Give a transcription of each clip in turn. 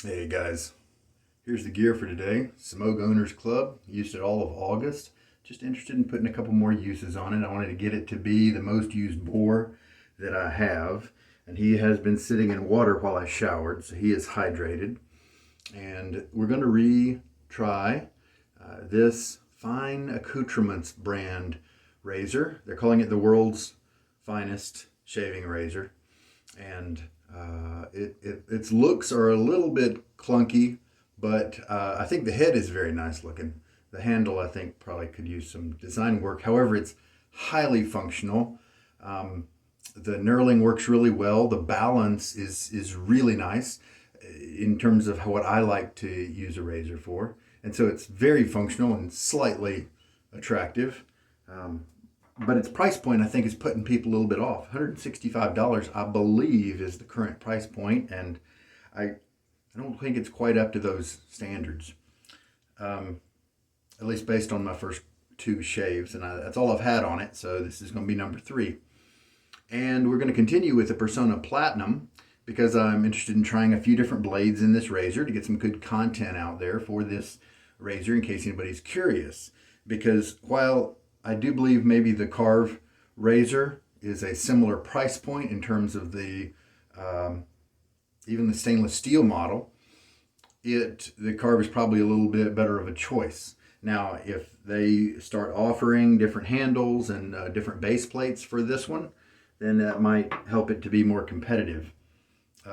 Hey guys, here's the gear for today. Semogue Owners Club, used it all of August. Just interested in putting a couple more uses on it. I wanted to get it to be the most used bore that I have. And he has been sitting in water while I showered, so he is hydrated. And we're going to retry this fine Accoutrements brand razor. They're calling it the world's finest shaving razor. And its looks are a little bit clunky, but I think the head is very nice looking. The handle, I think, probably could use some design work. However, it's highly functional. The knurling works really well. The balance is really nice in terms of what I like to use a razor for. And so it's very functional and slightly attractive. But its price point, I think, is putting people a little bit off. $165, I believe, is the current price point, and I don't think it's quite up to those standards. At least based on my first two shaves, and that's all I've had on it, so this is going to be number 3. And we're going to continue with the Personna Platinum because I'm interested in trying a few different blades in this razor to get some good content out there for this razor in case anybody's curious. Because while I do believe maybe the Carve razor is a similar price point in terms of the even the stainless steel model, the Carve is probably a little bit better of a choice. Now, if they start offering different handles and different base plates for this one, then that might help it to be more competitive.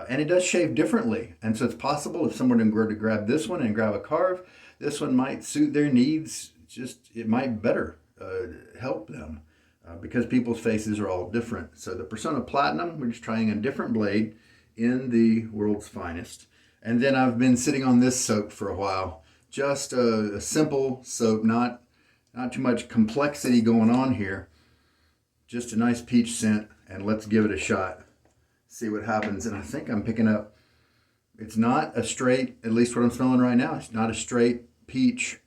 And it does shave differently, and so it's possible if someone were to grab this one and grab a Carve, this one might suit their needs. It might better help them because people's faces are all different. So the Personna Platinum, we're just trying a different blade in the world's finest. And then I've been sitting on this soap for a while. Just a simple soap, not too much complexity going on here. Just a nice peach scent, and let's give it a shot. See what happens. And I think I'm picking up, it's not a straight, at least what I'm smelling right now, it's not a straight peach.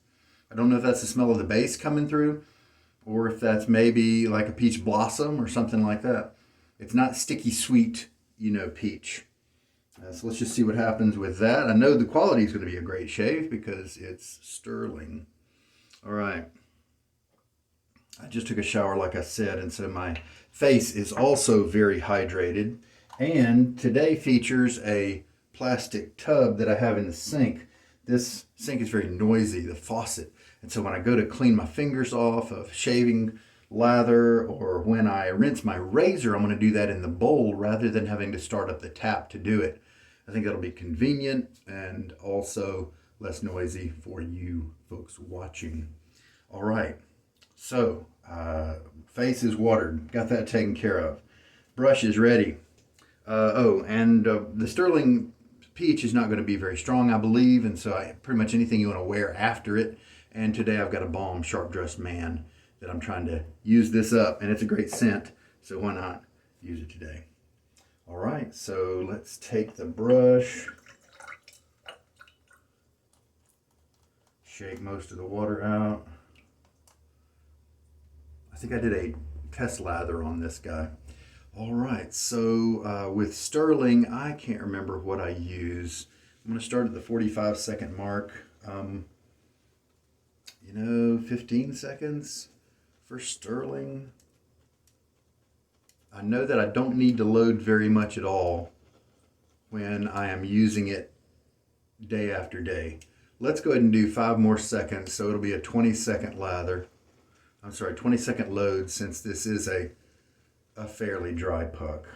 I don't know if that's the smell of the base coming through, or if that's maybe like a peach blossom or something like that. It's not sticky sweet, peach. So let's just see what happens with that. I know the quality is going to be a great shave because it's Stirling. All right. I just took a shower, like I said, and so my face is also very hydrated. And today features a plastic tub that I have in the sink. This sink is very noisy, the faucet. And so when I go to clean my fingers off of shaving lather, or when I rinse my razor, I'm going to do that in the bowl rather than having to start up the tap to do it. I think that'll be convenient and also less noisy for you folks watching. All right, so face is watered. Got that taken care of. Brush is ready. The Stirling Peach is not going to be very strong, I believe, and so pretty much anything you want to wear after it. And today I've got a Balm Sharp Dressed Man that I'm trying to use this up, and it's a great scent, so why not use it today? All right, so let's take the brush, shake most of the water out. I think I did a test lather on this guy. All right, so with Stirling, I can't remember what I use. I'm going to start at the 45-second mark. 15 seconds for Stirling. I know that I don't need to load very much at all when I am using it day after day. Let's go ahead and do 5 more seconds, so it'll be a 20-second lather. 20-second load, since this is a fairly dry puck.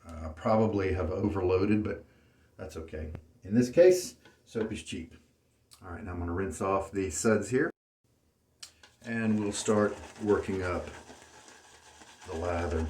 I probably have overloaded, but that's okay. In this case, soap is cheap. All right, now I'm going to rinse off the suds here, and we'll start working up the lather.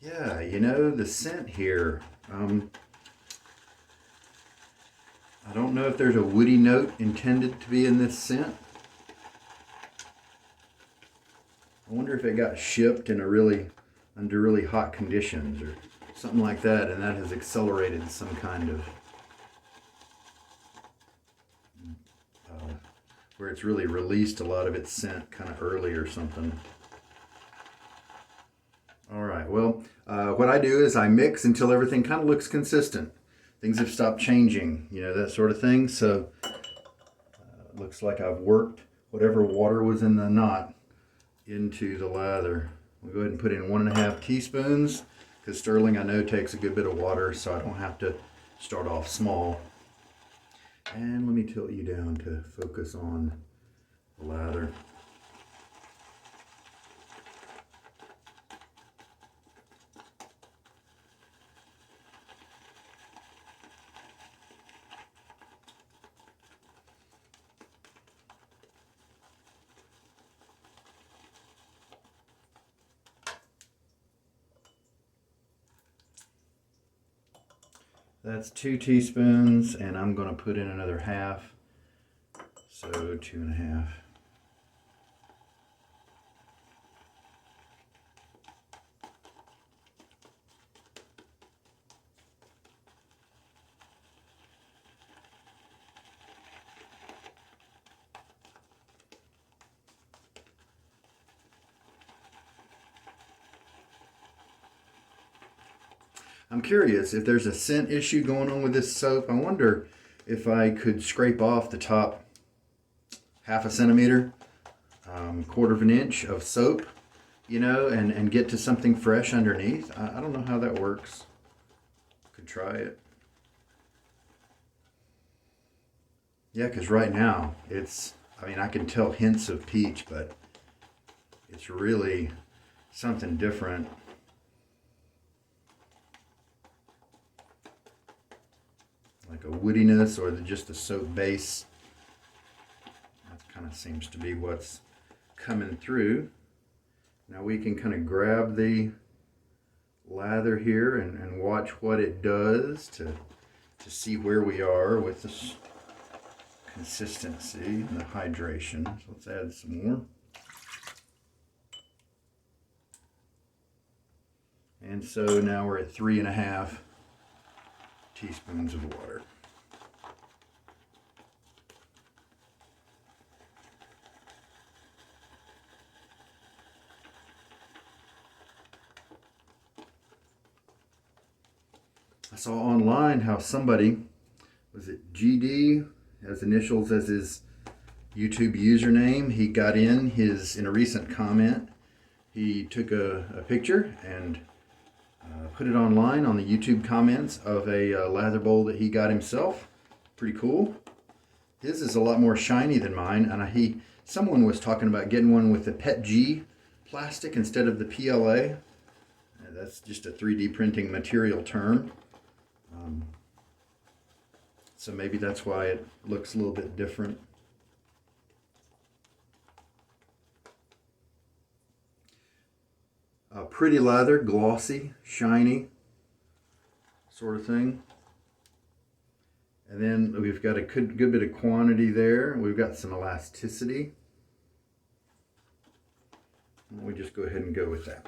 Yeah, the scent here, I don't know if there's a woody note intended to be in this scent. I wonder if it got shipped in under really hot conditions or something like that, and that has accelerated some kind of where it's really released a lot of its scent kind of early or something. All right, well, what I do is I mix until everything kind of looks consistent. Things have stopped changing, you know, that sort of thing. So it looks like I've worked whatever water was in the knot into the lather. We'll go ahead and put in 1.5 teaspoons because Stirling I know takes a good bit of water, so I don't have to start off small. And let me tilt you down to focus on the lather. That's 2 teaspoons, and I'm going to put in another half, so 2.5. I'm curious if there's a scent issue going on with this soap. I wonder if I could scrape off the top 1/2 centimeter, 1/4 of an inch of soap, you know, and get to something fresh underneath. I don't know how that works. Could try it. Yeah, because right now it's, I mean, I can tell hints of peach, but it's really something different. Like a woodiness or just the soap base. That kind of seems to be what's coming through. Now we can kind of grab the lather here and watch what it does to see where we are with this consistency and the hydration. So let's add some more. And so now we're at 3.5 teaspoons of water. I saw online how somebody, was it GD, has initials as his YouTube username. He got in a recent comment, he took a picture and put it online on the YouTube comments of a lather bowl that he got himself. Pretty cool. His is a lot more shiny than mine, and someone was talking about getting one with the PETG plastic instead of the PLA. That's just a 3D printing material term. So maybe that's why it looks a little bit different. Pretty lather, glossy, shiny, sort of thing. And then we've got a good bit of quantity there. We've got some elasticity. We just go ahead and go with that.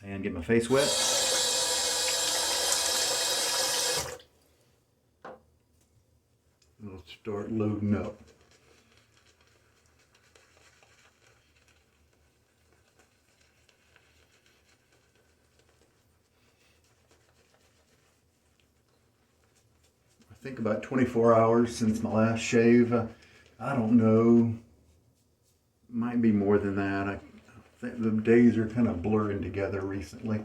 And get my face wet. It'll start loading up. I think about 24 hours since my last shave. I don't know, might be more than that. I think the days are kind of blurring together recently.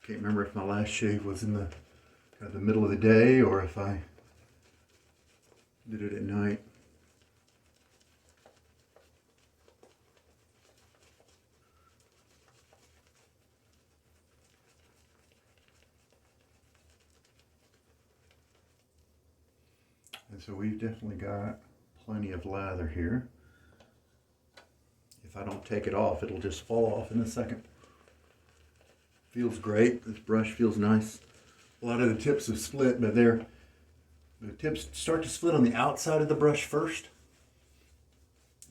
Can't remember if my last shave was in the middle of the day or if I did it at night. And so we've definitely got plenty of lather here. If I don't take it off, it'll just fall off in a second. Feels great. This brush feels nice. A lot of the tips have split, but the tips start to split on the outside of the brush first.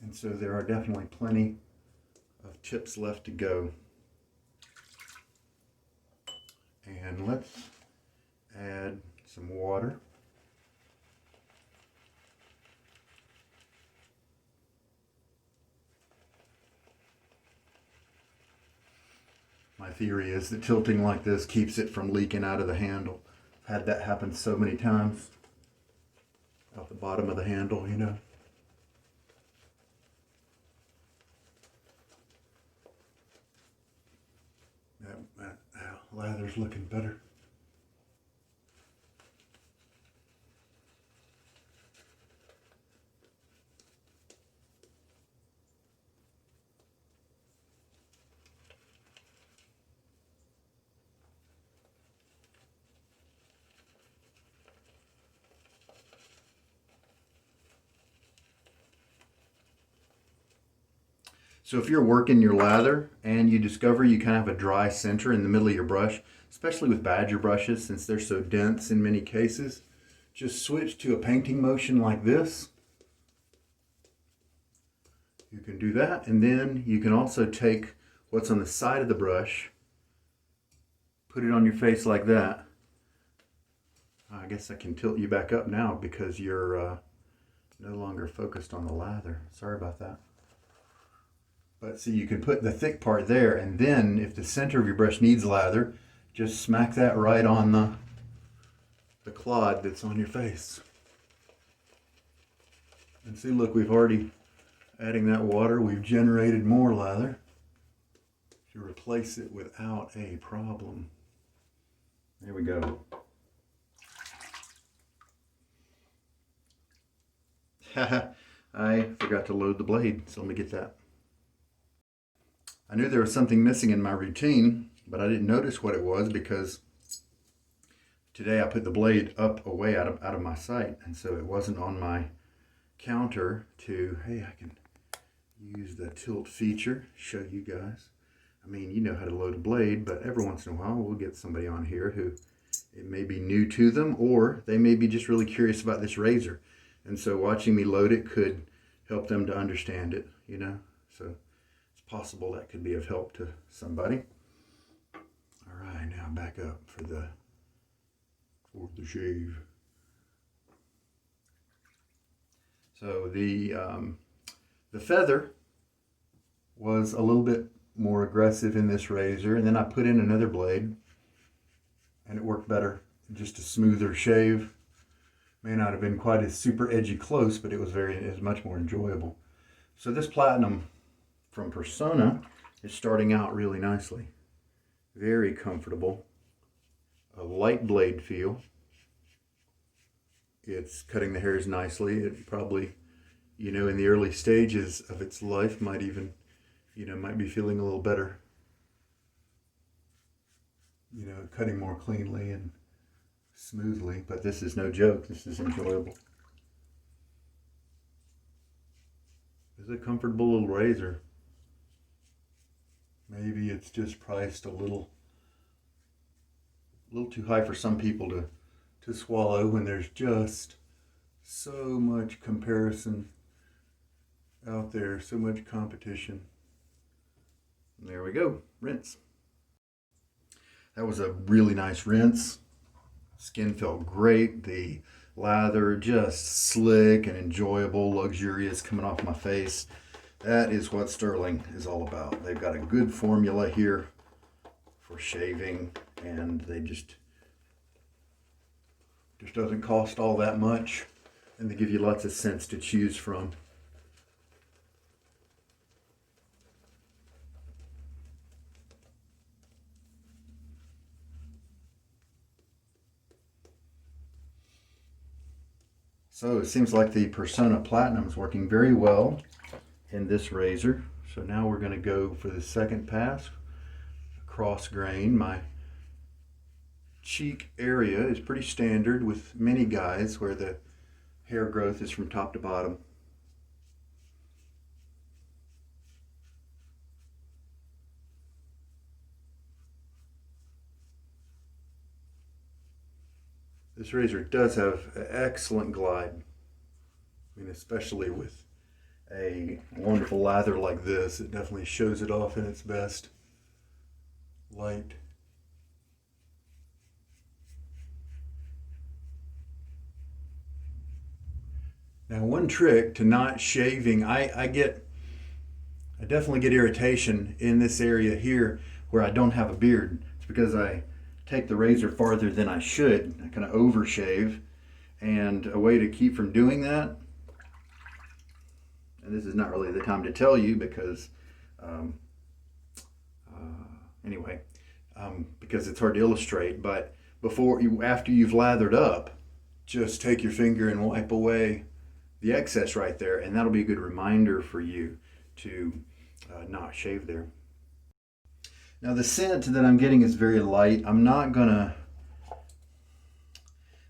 And so there are definitely plenty of chips left to go. And let's add some water. My theory is that tilting like this keeps it from leaking out of the handle. I've had that happen so many times. Out the bottom of the handle, you know. That lather's looking better. So if you're working your lather and you discover you kind of have a dry center in the middle of your brush, especially with badger brushes since they're so dense in many cases, just switch to a painting motion like this. You can do that, and then you can also take what's on the side of the brush, put it on your face like that. I guess I can tilt you back up now because you're no longer focused on the lather. Sorry about that. But see, you can put the thick part there, and then if the center of your brush needs lather, just smack that right on the clod that's on your face. And see, look, we've already, adding that water, we've generated more lather to replace it without a problem. There we go. I forgot to load the blade, so let me get that. I knew there was something missing in my routine, but I didn't notice what it was because today I put the blade up away out of my sight, and so it wasn't on my counter to, hey, I can use the tilt feature, show you guys. I mean, you know how to load a blade, but every once in a while we'll get somebody on here who it may be new to them, or they may be just really curious about this razor. And so watching me load it could help them to understand it, you know? So possible that could be of help to somebody. All right, now back up for the shave. So the feather was a little bit more aggressive in this razor, and then I put in another blade, and it worked better. Just a smoother shave. May not have been quite as super edgy close, but it was much more enjoyable. So this platinum from Personna is starting out really nicely. Very comfortable. A light blade feel. It's cutting the hairs nicely. It probably, you know, in the early stages of its life might even, you know, might be feeling a little better. You know, cutting more cleanly and smoothly, but this is no joke. This is enjoyable. It's a comfortable little razor. Maybe it's just priced a little too high for some people to swallow when there's just so much comparison out there, so much competition. And there we go, rinse. That was a really nice rinse. Skin felt great. The lather just slick and enjoyable, luxurious coming off my face. That is what Stirling is all about. They've got a good formula here for shaving, and they just doesn't cost all that much, and they give you lots of scents to choose from. So it seems like the Personna Platinum is working very well in this razor. So now we're going to go for the second pass. Cross grain. My cheek area is pretty standard with many guys where the hair growth is from top to bottom. This razor does have excellent glide. I mean, especially with a wonderful lather like this, it definitely shows it off in its best light. Now, one trick to not shaving, I definitely get irritation in this area here where I don't have a beard. It's because I take the razor farther than I should. I kind of overshave, and a way to keep from doing that, and this is not really the time to tell you because um, anyway, because it's hard to illustrate, but after you've lathered up, just take your finger and wipe away the excess right there, and that'll be a good reminder for you to not shave there. Now the scent that I'm getting is very light. I'm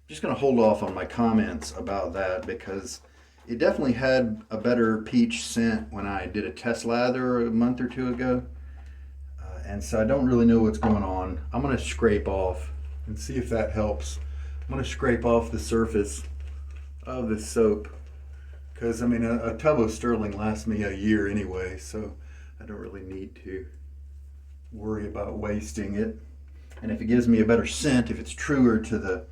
just gonna hold off on my comments about that because it definitely had a better peach scent when I did a test lather a month or two ago. And so I don't really know what's going on. I'm gonna scrape off and see if that helps. I'm gonna scrape off the surface of the soap because I mean a tub of Stirling lasts me a year anyway, so I don't really need to worry about wasting it. And if it gives me a better scent, if it's truer to the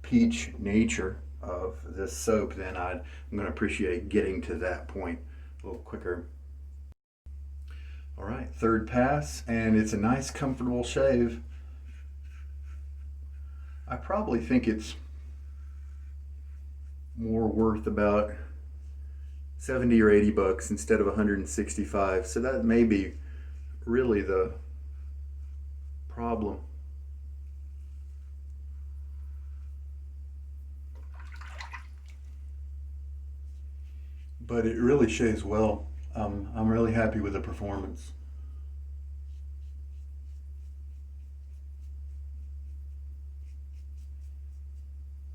peach nature of this soap, then I'm going to appreciate getting to that point a little quicker. All right, third pass, and it's a nice comfortable shave. I probably think it's more worth about 70 or 80 bucks instead of 165, so that may be really the problem. But it really shaves well. I'm really happy with the performance.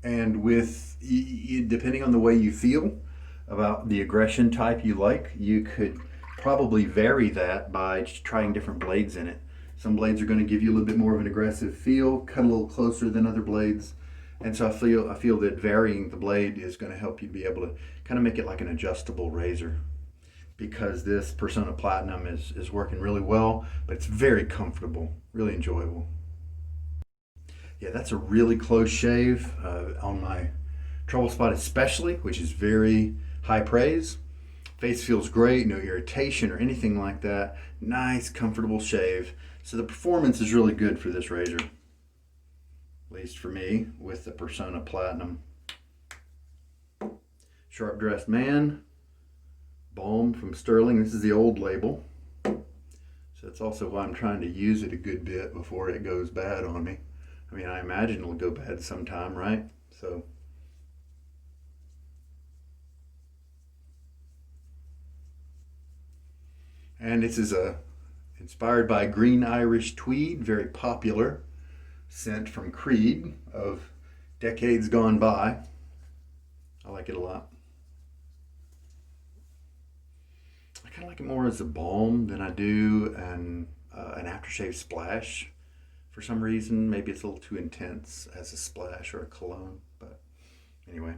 And with, depending on the way you feel about the aggression type you like, you could probably vary that by trying different blades in it. Some blades are going to give you a little bit more of an aggressive feel, cut a little closer than other blades. And so I feel that varying the blade is going to help you be able to kind of make it like an adjustable razor, because this Personna Platinum is working really well, but it's very comfortable, really enjoyable. Yeah, that's a really close shave on my trouble spot especially, which is very high praise. Face feels great, no irritation or anything like that. Nice, comfortable shave. So the performance is really good for this razor, at least for me, with the Personna Platinum. Sharp Dressed Man, Balm from Stirling. This is the old label. So that's also why I'm trying to use it a good bit before it goes bad on me. I mean, I imagine it'll go bad sometime, right? So. And this is inspired by Green Irish Tweed, very popular scent from Creed of decades gone by. I like it a lot. I kind of like it more as a balm than I do an aftershave splash. For some reason, maybe it's a little too intense as a splash or a cologne, but anyway.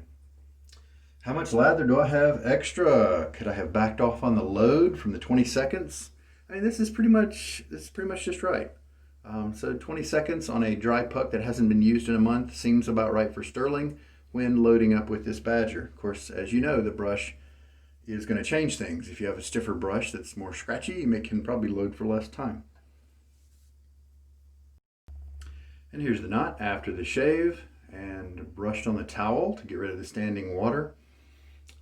How much lather do I have extra? Could I have backed off on the load from the 20 seconds? I mean, this is pretty much just right. So 20 seconds on a dry puck that hasn't been used in a month seems about right for Stirling when loading up with this Badger. Of course, as you know, the brush is going to change things. If you have a stiffer brush that's more scratchy, you can probably load for less time. And here's the knot after the shave and brushed on the towel to get rid of the standing water.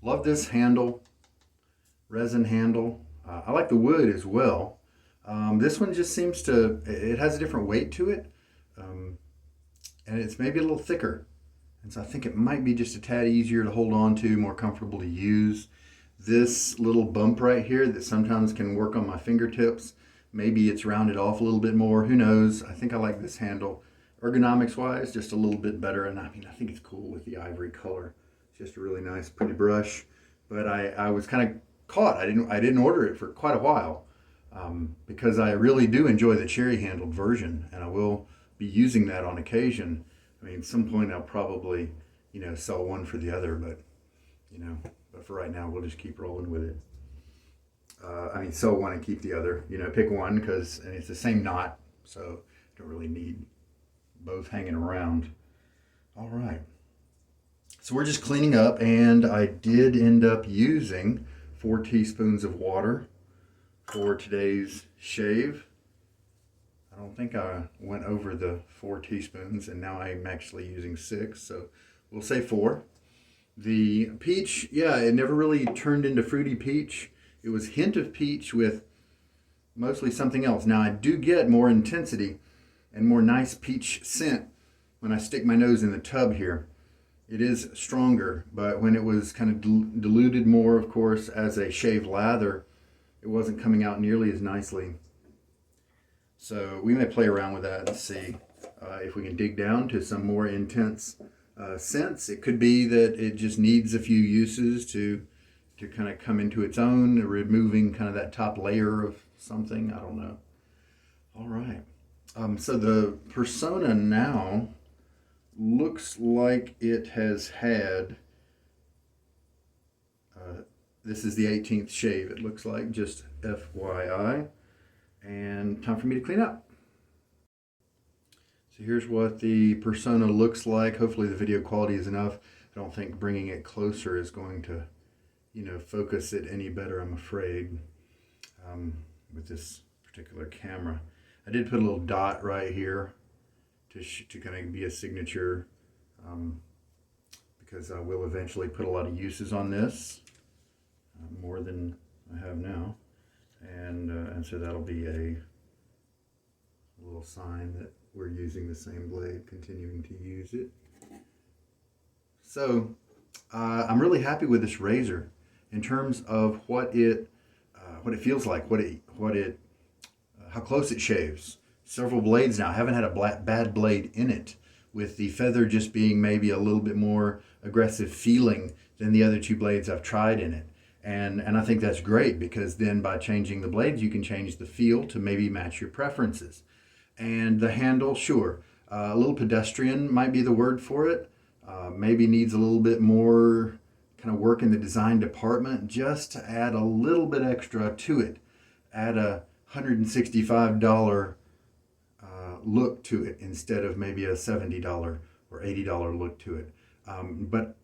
Love this handle, resin handle. I like the wood as well. This one just seems to, it has a different weight to it, and it's maybe a little thicker. And so I think it might be just a tad easier to hold on to, more comfortable to use. This little bump right here that sometimes can work on my fingertips, maybe it's rounded off a little bit more, who knows. I think I like this handle ergonomics wise just a little bit better, and I mean, I think it's cool with the ivory color. It's just a really nice pretty brush, but I was kind of caught. I didn't order it for quite a while because I really do enjoy the cherry handled version, and I will be using that on occasion. I mean, at some point I'll probably, sell one for the other, but but for right now we'll just keep rolling with it. I mean, sell one and keep the other. You know, pick one because it's the same knot, so don't really need both hanging around. All right. So we're just cleaning up, and I did end up using 4 teaspoons of water for today's shave. I don't think I went over the 4 teaspoons, and now I'm actually using 6, so we'll say 4. The peach, yeah, it never really turned into fruity peach. It was hint of peach with mostly something else. Now I do get more intensity and more nice peach scent when I stick my nose in the tub here. It is stronger, but when it was kind of diluted more, of course, as a shave lather, it wasn't coming out nearly as nicely. So we may play around with that and see if we can dig down to some more intense scents. It could be that it just needs a few uses to kind of come into its own, removing kind of that top layer of something. I don't know. All right. So the Personna now looks like it has had, this is the 18th shave, it looks like, just FYI. And time for me to clean up. So here's what the Personna looks like. Hopefully the video quality is enough. I don't think bringing it closer is going to, focus it any better, I'm afraid, with this particular camera. I did put a little dot right here to kind of be a signature, because I will eventually put a lot of uses on this, more than I have now, and so that'll be a little sign that we're using the same blade, continuing to use it. So I'm really happy with this razor in terms of what it feels like, how close it shaves. Several blades now. I haven't had a bad blade in it, with the feather just being maybe a little bit more aggressive feeling than the other 2 blades I've tried in it. And I think that's great, because then by changing the blades, you can change the feel to maybe match your preferences. And the handle, sure, a little pedestrian might be the word for it. Maybe needs a little bit more kind of work in the design department, just to add a little bit extra to it. Add a $165 look to it instead of maybe a $70 or $80 look to it. But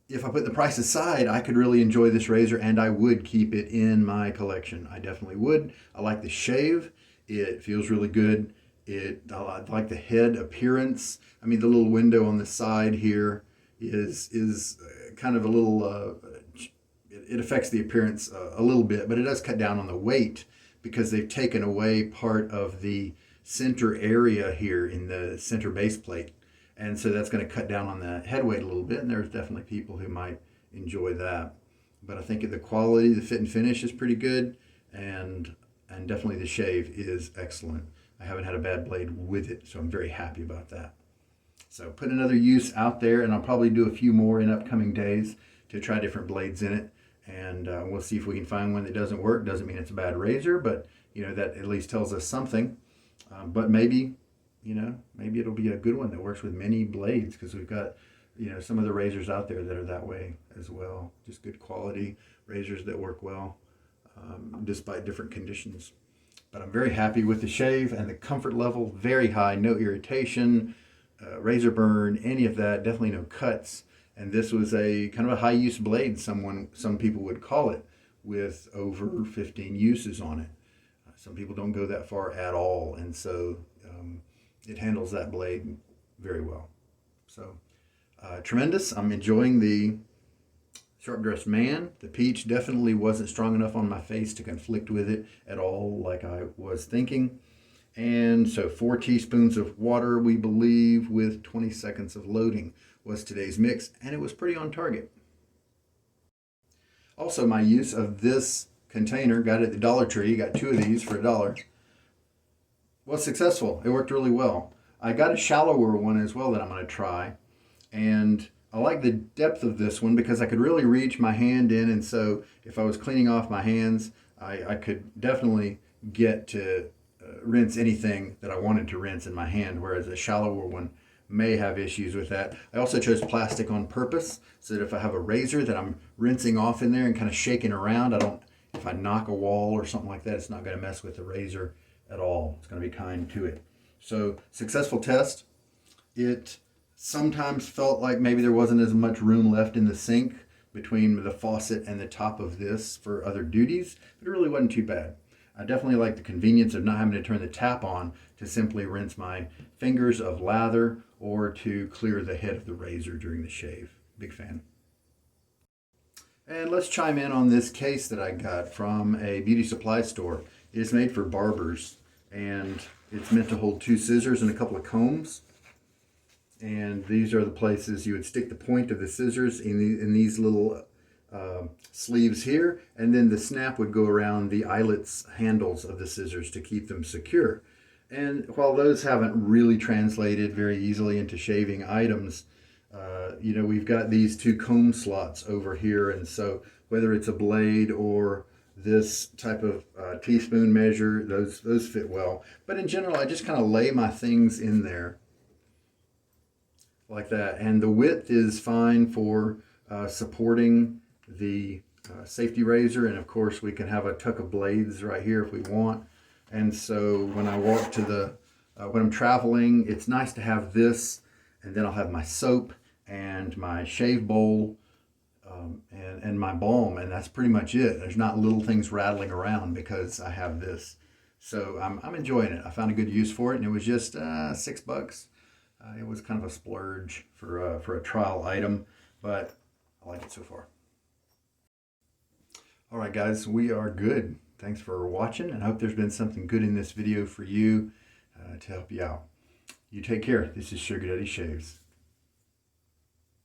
if I put the price aside, I could really enjoy this razor, and I would keep it in my collection. I definitely would. I like the shave. It feels really good. I like the head appearance. I mean, the little window on the side here is kind of a little, it affects the appearance a little bit, but it does cut down on the weight, because they've taken away part of the center area here in the center base plate. And so that's going to cut down on the head weight a little bit, and there's definitely people who might enjoy that. But I think the quality, the fit and finish is pretty good, and definitely the shave is excellent. I haven't had a bad blade with it, so I'm very happy about that. So put another use out there, and I'll probably do a few more in upcoming days to try different blades in it. And we'll see if we can find one that doesn't work. Doesn't mean it's a bad razor, but that at least tells us something. But maybe it'll be a good one that works with many blades, because we've got some of the razors out there that are that way as well. Just good quality razors that work well despite different conditions. But I'm very happy with the shave, and the comfort level very high. No irritation, razor burn, any of that. Definitely no cuts. And this was a kind of a high use blade, some people would call it, with over 15 uses on it. Some people don't go that far at all, and so it handles that blade very well. So tremendous. I'm enjoying the Sharp Dressed Man. The peach definitely wasn't strong enough on my face to conflict with it at all, like I was thinking. And so 4 teaspoons of water, we believe, with 20 seconds of loading was today's mix, and it was pretty on target. Also, my use of this container, got it at the Dollar Tree, got 2 of these for $1, was successful. It worked really well. I got a shallower one as well that I'm going to try, and I like the depth of this one because I could really reach my hand in, and so if I was cleaning off my hands, I could definitely get to rinse anything that I wanted to rinse in my hand, whereas a shallower one may have issues with that. I also chose plastic on purpose so that if I have a razor that I'm rinsing off in there and kind of shaking around, I don't if I knock a wall or something like that, it's not going to mess with the razor at all. It's going to be kind to it. So successful test. It sometimes felt like maybe there wasn't as much room left in the sink between the faucet and the top of this for other duties, but it really wasn't too bad. I definitely like the convenience of not having to turn the tap on to simply rinse my fingers of lather or to clear the head of the razor during the shave. Big fan. And let's chime in on this case that I got from a beauty supply store. It is made for barbers, and it's meant to hold 2 scissors and a couple of combs. And these are the places you would stick the point of the scissors in these little sleeves here, and then the snap would go around the eyelets handles of the scissors to keep them secure. And while those haven't really translated very easily into shaving items, you know, we've got these 2 comb slots over here, and so whether it's a blade or this type of teaspoon measure, those fit well. But in general, I just kind of lay my things in there like that, and the width is fine for supporting the safety razor, and of course we can have a tuck of blades right here if we want. And so when I walk to the when I'm traveling, it's nice to have this, and then I'll have my soap and my shave bowl and my balm, and that's pretty much it. There's not little things rattling around because I have this. So I'm enjoying it. I found a good use for it, and it was just $6. It was kind of a splurge for a trial item, but I like it so far. All right, guys, we are good. Thanks for watching, and I hope there's been something good in this video for you to help you out. You take care. This is Sugar Daddy Shaves.